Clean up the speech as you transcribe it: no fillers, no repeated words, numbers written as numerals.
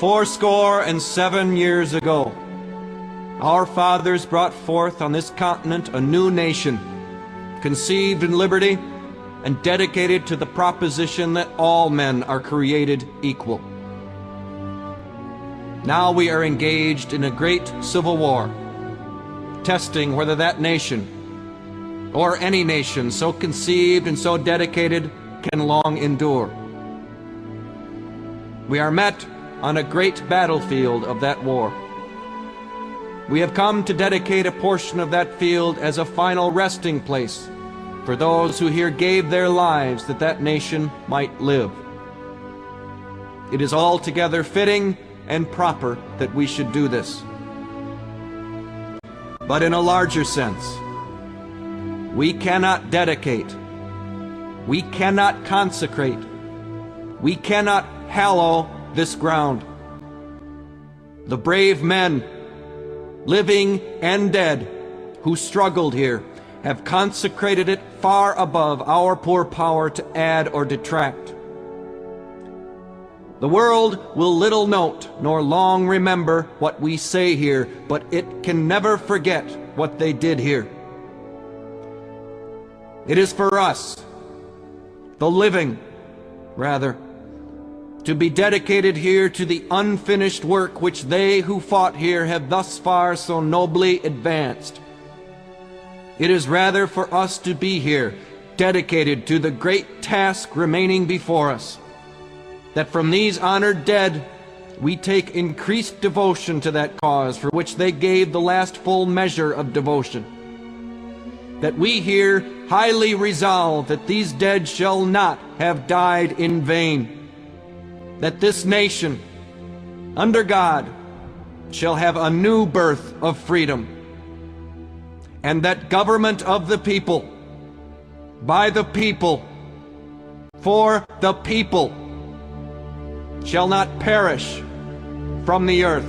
407 years ago, our fathers brought forth on this continent a new nation, conceived in liberty and dedicated to the proposition that all men are created equal. Now we are engaged in a great civil war, testing whether that nation, or any nation so conceived and so dedicated, can long endure. We are met on a great battlefield of that war. We have come to dedicate a portion of that field as a final resting place for those who here gave their lives that that nation might live. It is altogether fitting and proper that we should do this. But in a larger sense, we cannot dedicate, we cannot consecrate, we cannot hallow this ground. The brave men, living and dead, who struggled here, have consecrated it far above our poor power to add or detract. The world will little note nor long remember what we say here, but it can never forget what they did here. It is for us, the living, rather, to be dedicated here to the unfinished work which they who fought here have thus far so nobly advanced. It is rather for us to be here, dedicated to the great task remaining before us, that from these honored dead we take increased devotion to that cause for which they gave the last full measure of devotion. That we here highly resolve that these dead shall not have died in vain, that this nation, under God, shall have a new birth of freedom, and that government of the people, by the people, for the people, shall not perish from the earth.